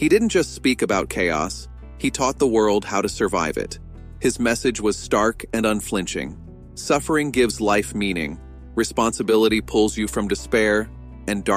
He didn't just speak about chaos, he taught the world how to survive it. His message was stark and unflinching. Suffering gives life meaning, responsibility pulls you from despair, and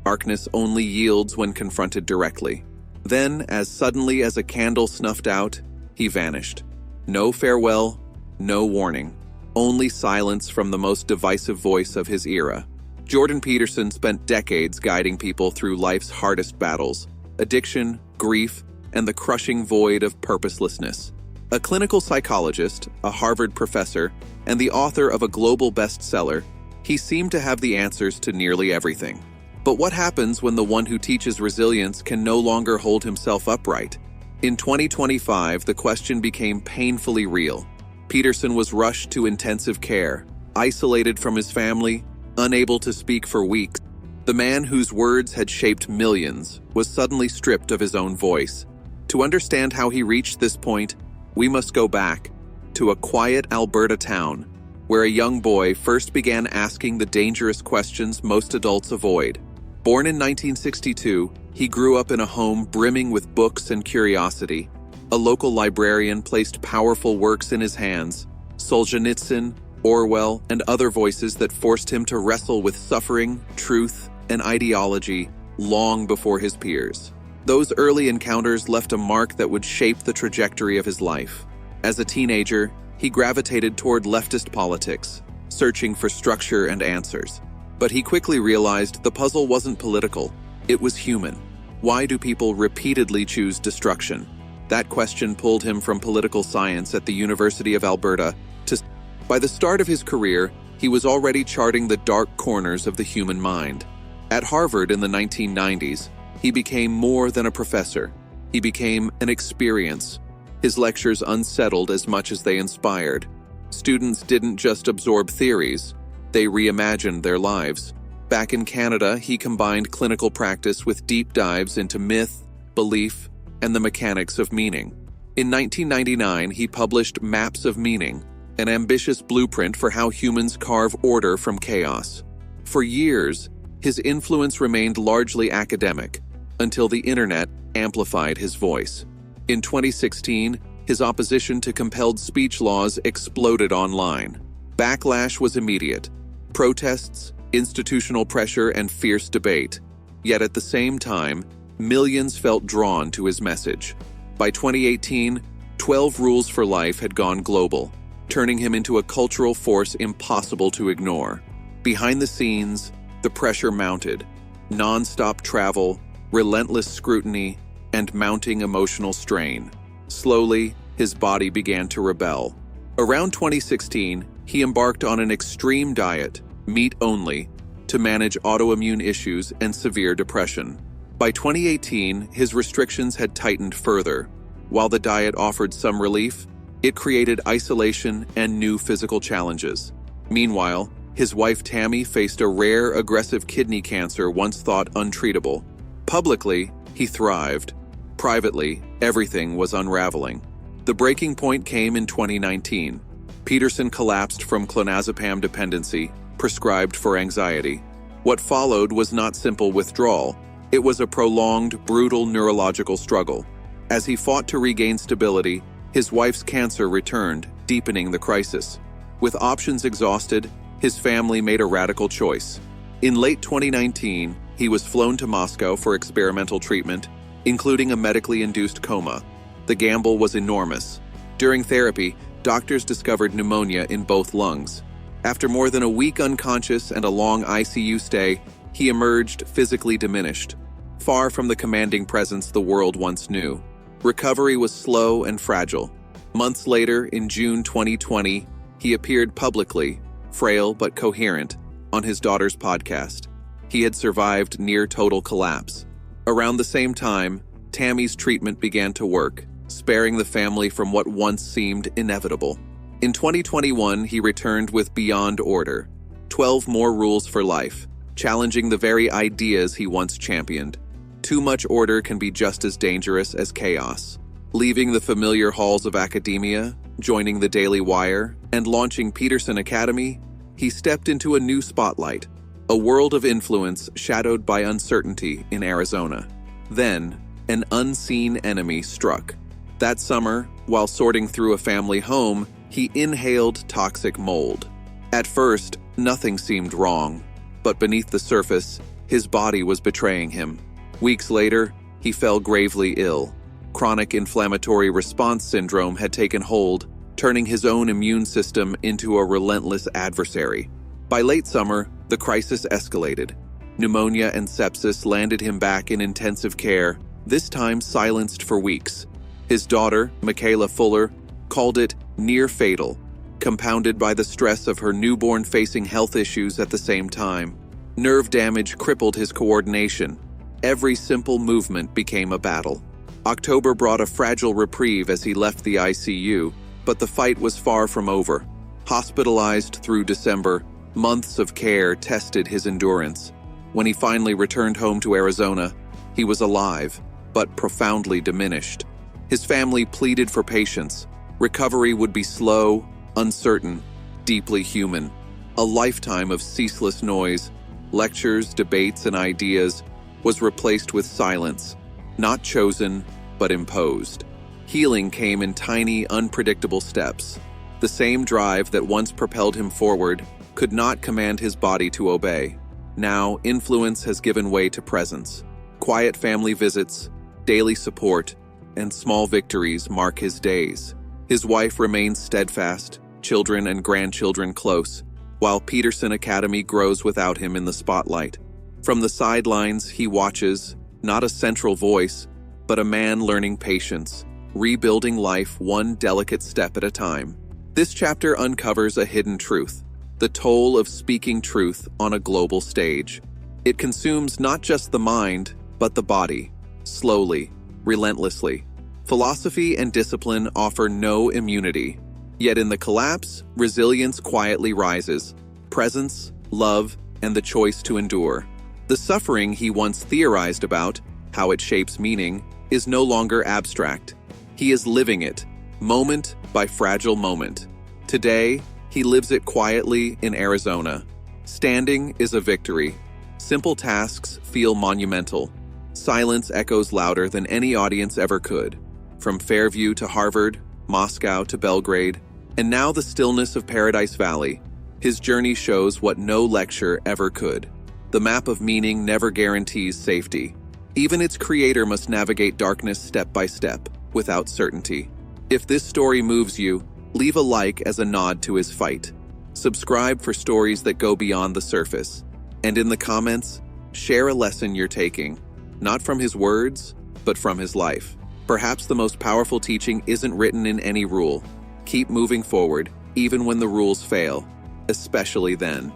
darkness only yields when confronted directly. Then, as suddenly as a candle snuffed out, he vanished. No farewell, no warning, only silence from the most divisive voice of his era. Jordan Peterson spent decades guiding people through life's hardest battles: addiction, grief, and the crushing void of purposelessness. A clinical psychologist, a Harvard professor, and the author of a global bestseller, he seemed to have the answers to nearly everything. But what happens when the one who teaches resilience can no longer hold himself upright? In 2025, the question became painfully real. Peterson was rushed to intensive care, isolated from his family, unable to speak for weeks. The man whose words had shaped millions was suddenly stripped of his own voice. To understand how he reached this point, we must go back to a quiet Alberta town where a young boy first began asking the dangerous questions most adults avoid. Born in 1962, he grew up in a home brimming with books and curiosity. A local librarian placed powerful works in his hands: Solzhenitsyn, Orwell, and other voices that forced him to wrestle with suffering, truth, and ideology long before his peers. Those early encounters left a mark that would shape the trajectory of his life. As a teenager, he gravitated toward leftist politics, searching for structure and answers. But he quickly realized the puzzle wasn't political, it was human. Why do people repeatedly choose destruction? That question pulled him from political science at the University of Alberta to... By the start of his career, he was already charting the dark corners of the human mind. At Harvard in the 1990s, he became more than a professor. He became an experience. His lectures unsettled as much as they inspired. Students didn't just absorb theories, they reimagined their lives. Back in Canada, he combined clinical practice with deep dives into myth, belief, and the mechanics of meaning. In 1999, he published Maps of Meaning, an ambitious blueprint for how humans carve order from chaos. For years, his influence remained largely academic, until the internet amplified his voice. In 2016, his opposition to compelled speech laws exploded online. Backlash was immediate: protests, institutional pressure, and fierce debate. Yet at the same time, millions felt drawn to his message. By 2018, 12 Rules for Life had gone global, turning him into a cultural force impossible to ignore. Behind the scenes, the pressure mounted: non-stop travel, relentless scrutiny, and mounting emotional strain. Slowly, his body began to rebel. Around 2016, he embarked on an extreme diet, meat only, to manage autoimmune issues and severe depression. By 2018, his restrictions had tightened further. While the diet offered some relief, it created isolation and new physical challenges. Meanwhile, his wife Tammy faced a rare aggressive kidney cancer once thought untreatable. Publicly, he thrived. Privately, everything was unraveling. The breaking point came in 2019. Peterson collapsed from clonazepam dependency, prescribed for anxiety. What followed was not simple withdrawal. It was a prolonged, brutal neurological struggle. As he fought to regain stability, his wife's cancer returned, deepening the crisis. With options exhausted, his family made a radical choice. In late 2019, he was flown to Moscow for experimental treatment, including a medically induced coma. The gamble was enormous. During therapy, doctors discovered pneumonia in both lungs. After more than a week unconscious and a long ICU stay, he emerged physically diminished, far from the commanding presence the world once knew. Recovery was slow and fragile. Months later, in June 2020, he appeared publicly, frail but coherent, on his daughter's podcast. He had survived near total collapse. Around the same time, Tammy's treatment began to work, sparing the family from what once seemed inevitable. In 2021, he returned with Beyond Order, 12 More Rules for Life, challenging the very ideas he once championed. Too much order can be just as dangerous as chaos. Leaving the familiar halls of academia, joining the Daily Wire, and launching Peterson Academy, he stepped into a new spotlight, a world of influence shadowed by uncertainty in Arizona. Then, an unseen enemy struck. That summer, while sorting through a family home, he inhaled toxic mold. At first, nothing seemed wrong, but beneath the surface, his body was betraying him. Weeks later, he fell gravely ill. Chronic inflammatory response syndrome had taken hold, turning his own immune system into a relentless adversary. By late summer, the crisis escalated. Pneumonia and sepsis landed him back in intensive care, this time silenced for weeks. His daughter, Michaela Fuller, called it near fatal, compounded by the stress of her newborn facing health issues at the same time. Nerve damage crippled his coordination. Every simple movement became a battle. October brought a fragile reprieve as he left the ICU, but the fight was far from over. Hospitalized through December, months of care tested his endurance. When he finally returned home to Arizona, he was alive, but profoundly diminished. His family pleaded for patience. Recovery would be slow, uncertain, deeply human. A lifetime of ceaseless noise, lectures, debates, and ideas was replaced with silence, not chosen, but imposed. Healing came in tiny, unpredictable steps. The same drive that once propelled him forward could not command his body to obey. Now, influence has given way to presence. Quiet family visits, daily support, and small victories mark his days. His wife remains steadfast, children and grandchildren close, while Peterson Academy grows without him in the spotlight. From the sidelines, he watches, not a central voice, but a man learning patience, rebuilding life one delicate step at a time. This chapter uncovers a hidden truth, the toll of speaking truth on a global stage. It consumes not just the mind, but the body, slowly, relentlessly. Philosophy and discipline offer no immunity. Yet in the collapse, resilience quietly rises, presence, love, and the choice to endure. The suffering he once theorized about, how it shapes meaning, is no longer abstract. He is living it, moment by fragile moment. Today, he lives it quietly in Arizona. Standing is a victory. Simple tasks feel monumental. Silence echoes louder than any audience ever could. From Fairview to Harvard, Moscow to Belgrade, and now the stillness of Paradise Valley, his journey shows what no lecture ever could. The map of meaning never guarantees safety. Even its creator must navigate darkness step by step, without certainty. If this story moves you, leave a like as a nod to his fight. Subscribe for stories that go beyond the surface. And in the comments, share a lesson you're taking, not from his words, but from his life. Perhaps the most powerful teaching isn't written in any rule. Keep moving forward, even when the rules fail, especially then.